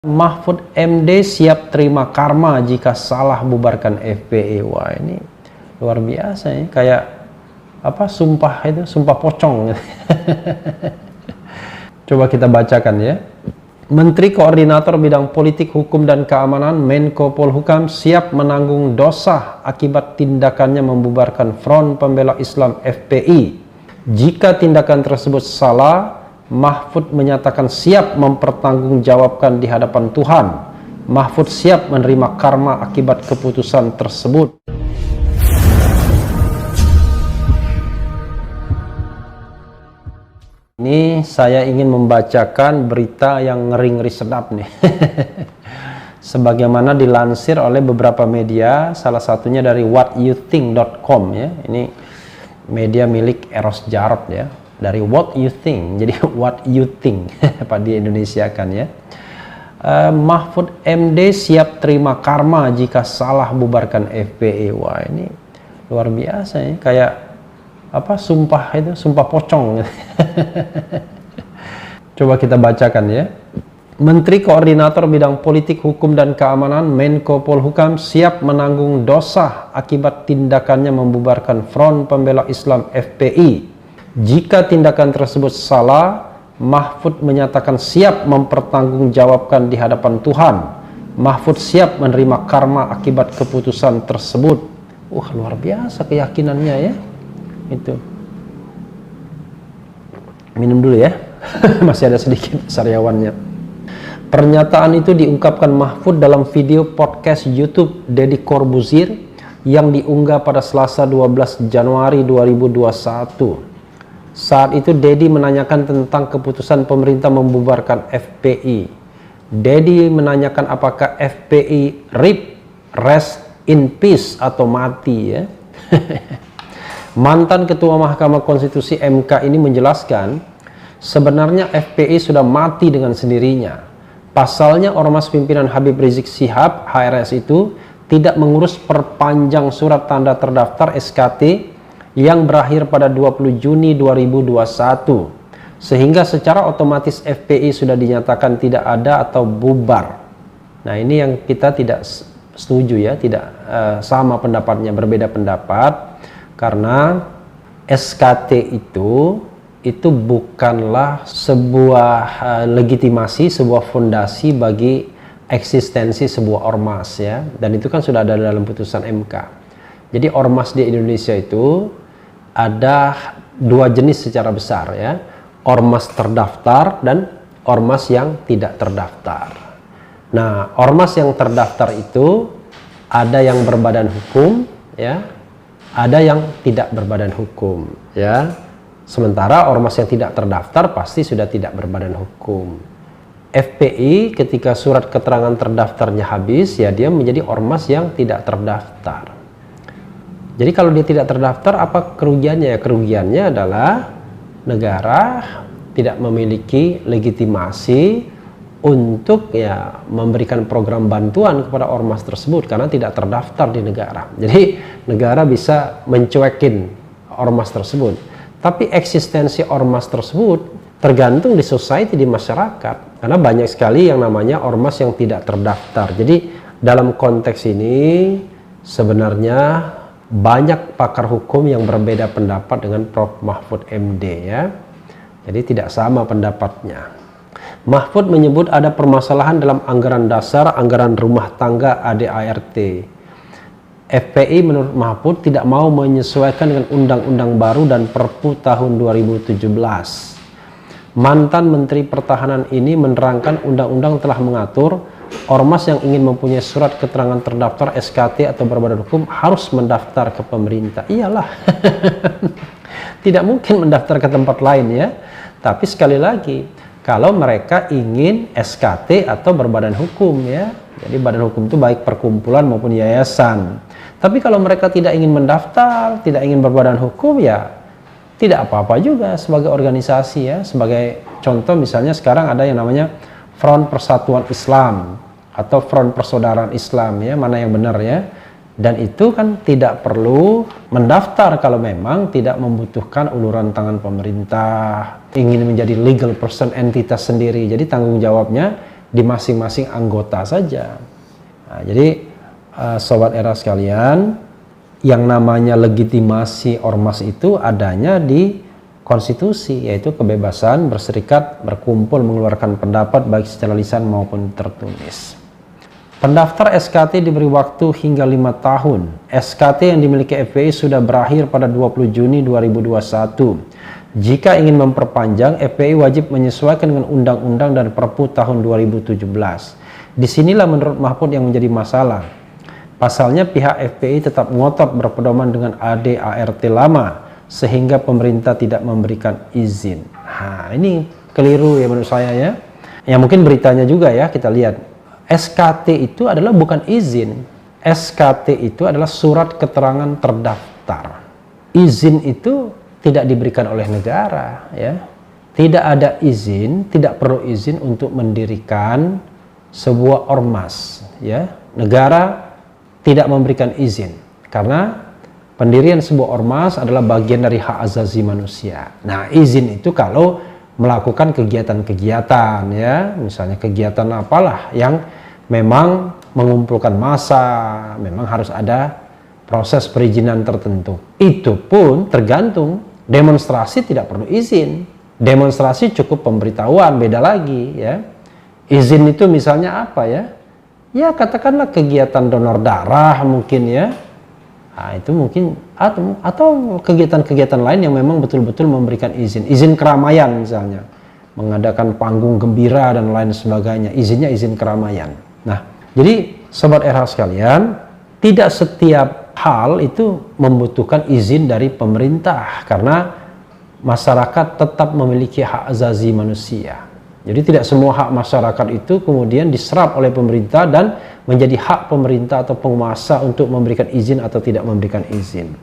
Mahfud MD siap terima karma jika salah bubarkan FPI. Wah, ini luar biasa ya, kayak apa, sumpah itu, sumpah pocong. Coba kita bacakan ya. Menteri Koordinator Bidang Politik, Hukum dan Keamanan Menko Polhukam siap menanggung dosa akibat tindakannya membubarkan Front Pembela Islam FPI. Jika tindakan tersebut salah, Mahfud menyatakan siap mempertanggungjawabkan di hadapan Tuhan. Mahfud siap menerima karma akibat keputusan tersebut. Ini saya ingin membacakan berita yang ngeri-ngeri sedap nih. Sebagaimana dilansir oleh beberapa media, salah satunya dari whatyouthink.com ya. Ini media milik Eros Jarot ya. Dari what you think, jadi what you think apa di Indonesia kan ya. Mahfud MD siap terima karma jika salah bubarkan FPI. Wah, ini luar biasa ya, kayak apa, sumpah itu, sumpah pocong. Coba kita bacakan ya. Menteri Koordinator Bidang Politik, Hukum dan Keamanan Menko Polhukam siap menanggung dosa akibat tindakannya membubarkan Front Pembela Islam FPI. Jika tindakan tersebut salah, Mahfud menyatakan siap mempertanggungjawabkan di hadapan Tuhan. Mahfud siap menerima karma akibat keputusan tersebut. Luar biasa keyakinannya ya. Itu. Minum dulu ya. Masih ada sedikit sariawannya. Pernyataan itu diungkapkan Mahfud dalam video podcast YouTube Deddy Corbuzier yang diunggah pada Selasa 12 Januari 2021. Saat itu Deddy menanyakan tentang keputusan pemerintah membubarkan FPI. Deddy menanyakan apakah FPI RIP, rest in peace atau mati ya. Mantan Ketua Mahkamah Konstitusi MK ini menjelaskan sebenarnya FPI sudah mati dengan sendirinya. Pasalnya ormas pimpinan Habib Rizik Syihab HRS itu tidak mengurus perpanjang surat tanda terdaftar SKT yang berakhir pada 20 Juni 2021, sehingga secara otomatis FPI sudah dinyatakan tidak ada atau bubar. Nah, ini yang kita tidak setuju ya, tidak sama pendapatnya, berbeda pendapat, karena SKT itu bukanlah sebuah legitimasi, sebuah fondasi bagi eksistensi sebuah ormas ya, dan itu kan sudah ada dalam putusan MK. Jadi ormas di Indonesia itu ada dua jenis secara besar ya, ormas terdaftar dan ormas yang tidak terdaftar. Nah, ormas yang terdaftar itu ada yang berbadan hukum ya, ada yang tidak berbadan hukum ya. Sementara ormas yang tidak terdaftar pasti sudah tidak berbadan hukum. FPI ketika surat keterangan terdaftarnya habis ya, dia menjadi ormas yang tidak terdaftar. Jadi kalau dia tidak terdaftar, apa kerugiannya? Kerugiannya adalah negara tidak memiliki legitimasi untuk ya memberikan program bantuan kepada ormas tersebut karena tidak terdaftar di negara. Jadi negara bisa mencuekin ormas tersebut. Tapi eksistensi ormas tersebut tergantung di society, di masyarakat. Karena banyak sekali yang namanya ormas yang tidak terdaftar. Jadi dalam konteks ini sebenarnya banyak pakar hukum yang berbeda pendapat dengan Prof. Mahfud MD ya. Jadi tidak sama pendapatnya. Mahfud menyebut ada permasalahan dalam anggaran dasar, anggaran rumah tangga ADART. FPI menurut Mahfud tidak mau menyesuaikan dengan undang-undang baru dan Perpu tahun 2017. Mantan Menteri Pertahanan ini menerangkan undang-undang telah mengatur ormas yang ingin mempunyai surat keterangan terdaftar SKT atau berbadan hukum harus mendaftar ke pemerintah. Iyalah. Tidak mungkin mendaftar ke tempat lain ya. Tapi sekali lagi, kalau mereka ingin SKT atau berbadan hukum ya. Jadi badan hukum itu baik perkumpulan maupun yayasan. Tapi kalau mereka tidak ingin mendaftar, tidak ingin berbadan hukum ya tidak apa-apa juga sebagai organisasi ya. Sebagai contoh misalnya sekarang ada yang namanya Front Persatuan Islam atau Front Persaudaraan Islam ya, mana yang benar ya. Dan itu kan tidak perlu mendaftar kalau memang tidak membutuhkan uluran tangan pemerintah, ingin menjadi legal person, entitas sendiri. Jadi tanggung jawabnya di masing-masing anggota saja. Nah, jadi Sobat Era sekalian, yang namanya legitimasi ormas itu adanya di konstitusi, yaitu kebebasan berserikat, berkumpul, mengeluarkan pendapat baik secara lisan maupun tertulis. Pendaftar SKT diberi waktu hingga 5 tahun. SKT yang dimiliki FPI sudah berakhir pada 20 Juni 2021. Jika ingin memperpanjang, FPI wajib menyesuaikan dengan undang-undang dan Perpu tahun 2017. Disinilah menurut Mahfud yang menjadi masalah. Pasalnya pihak FPI tetap ngotot berpedoman dengan ADART lama, sehingga pemerintah tidak memberikan izin. Nah, ini keliru ya menurut saya ya. Ya mungkin beritanya juga ya, kita lihat. SKT itu adalah bukan izin. SKT itu adalah surat keterangan terdaftar. Izin itu tidak diberikan oleh negara ya. Tidak ada izin, tidak perlu izin untuk mendirikan sebuah ormas ya. Negara tidak memberikan izin karena pendirian sebuah ormas adalah bagian dari hak asasi manusia. Nah, izin itu kalau melakukan kegiatan-kegiatan ya, misalnya kegiatan apalah yang memang mengumpulkan massa, memang harus ada proses perizinan tertentu. Itu pun tergantung. Demonstrasi tidak perlu izin. Demonstrasi cukup pemberitahuan, beda lagi ya. Izin itu misalnya apa ya? Ya katakanlah kegiatan donor darah mungkin ya. Nah, itu mungkin atau kegiatan-kegiatan lain yang memang betul-betul memberikan izin. Izin keramaian misalnya. Mengadakan panggung gembira dan lain sebagainya. Izinnya izin keramaian. Nah, jadi Sobat RH sekalian, tidak setiap hal itu membutuhkan izin dari pemerintah karena masyarakat tetap memiliki hak asasi manusia. Jadi tidak semua hak masyarakat itu kemudian diserap oleh pemerintah dan menjadi hak pemerintah atau penguasa untuk memberikan izin atau tidak memberikan izin.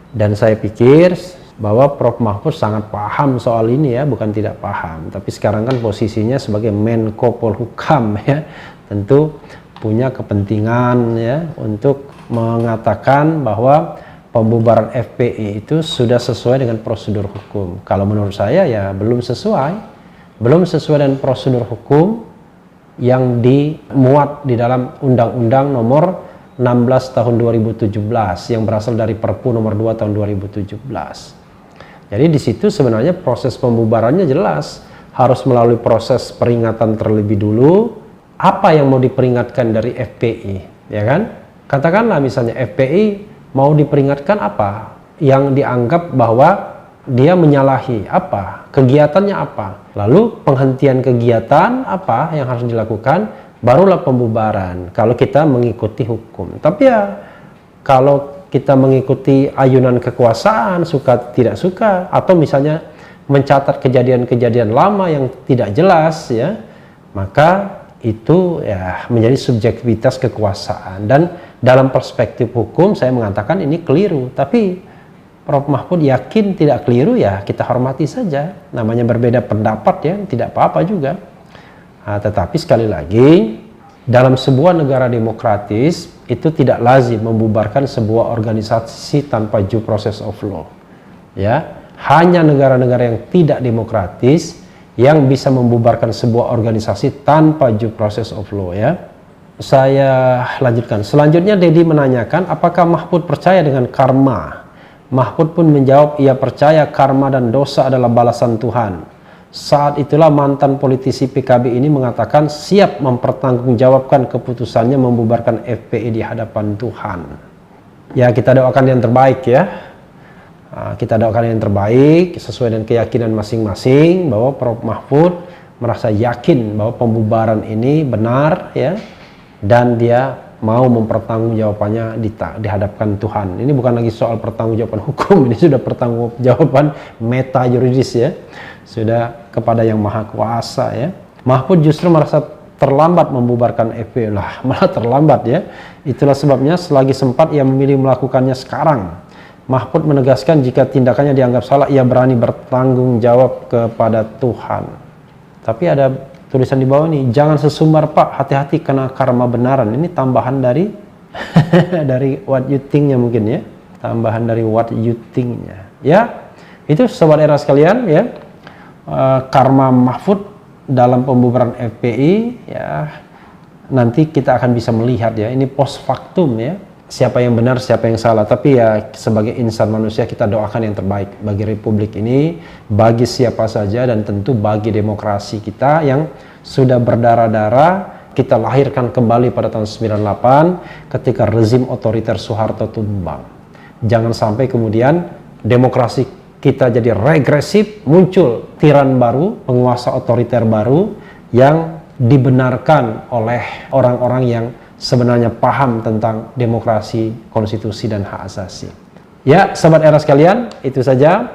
Dan saya pikir bahwa Prof. Mahfud sangat paham soal ini ya, bukan tidak paham. Tapi sekarang kan posisinya sebagai Menko Polhukam ya, tentu punya kepentingan ya untuk mengatakan bahwa pembubaran FPI itu sudah sesuai dengan prosedur hukum. Kalau menurut saya ya belum sesuai dengan prosedur hukum yang dimuat di dalam Undang-Undang Nomor 16 Tahun 2017 yang berasal dari Perpu Nomor 2 Tahun 2017. Jadi di situ sebenarnya proses pembubarannya jelas harus melalui proses peringatan terlebih dulu. Apa yang mau diperingatkan dari FPI, ya kan? Katakanlah misalnya FPI mau diperingatkan apa? Yang dianggap bahwa dia menyalahi apa? Kegiatannya apa? Lalu penghentian kegiatan apa yang harus dilakukan? Barulah pembubaran kalau kita mengikuti hukum. Tapi ya kalau kita mengikuti ayunan kekuasaan, suka tidak suka, atau misalnya mencatat kejadian-kejadian lama yang tidak jelas ya, maka itu ya menjadi subjektivitas kekuasaan. Dan dalam perspektif hukum saya mengatakan ini keliru, tapi Prof. Mahfud yakin tidak keliru, ya kita hormati saja, namanya berbeda pendapat ya, tidak apa-apa juga. Nah, tetapi sekali lagi dalam sebuah negara demokratis itu tidak lazim membubarkan sebuah organisasi tanpa due process of law ya. Hanya negara-negara yang tidak demokratis yang bisa membubarkan sebuah organisasi tanpa due process of law ya. Saya lanjutkan. Selanjutnya Dedi menanyakan apakah Mahfud percaya dengan karma. Mahfud pun menjawab ia percaya karma dan dosa adalah balasan Tuhan. Saat itulah mantan politisi PKB ini mengatakan siap mempertanggungjawabkan keputusannya membubarkan FPI di hadapan Tuhan. Ya kita doakan yang terbaik ya. Kita doakan yang terbaik sesuai dengan keyakinan masing-masing bahwa Prof. Mahfud merasa yakin bahwa pembubaran ini benar ya, dan dia mau mempertanggungjawabannya di hadapan Tuhan. Ini bukan lagi soal pertanggungjawaban hukum, ini sudah pertanggungjawaban meta yuridis ya, sudah kepada yang maha kuasa ya. Mahfud justru merasa terlambat membubarkan FPI lah, malah terlambat ya. Itulah sebabnya selagi sempat ia memilih melakukannya sekarang. Mahfud menegaskan jika tindakannya dianggap salah, ia berani bertanggung jawab kepada Tuhan. Tapi ada tulisan di bawah ini, jangan sesumbar Pak, hati-hati kena karma benaran. Ini tambahan dari dari what you think-nya mungkin ya. Tambahan dari what you think-nya. Ya, itu Sobat Era sekalian ya. Karma Mahfud dalam pembubaran FPI, ya nanti kita akan bisa melihat ya, ini post factum ya, siapa yang benar, siapa yang salah. Tapi ya sebagai insan manusia kita doakan yang terbaik bagi republik ini, bagi siapa saja, dan tentu bagi demokrasi kita yang sudah berdarah-darah kita lahirkan kembali pada tahun 98 ketika rezim otoriter Soeharto tumbang. Jangan sampai kemudian demokrasi kita jadi regresif, muncul tiran baru, penguasa otoriter baru yang dibenarkan oleh orang-orang yang sebenarnya paham tentang demokrasi, konstitusi, dan hak asasi. Ya, sahabat era sekalian, itu saja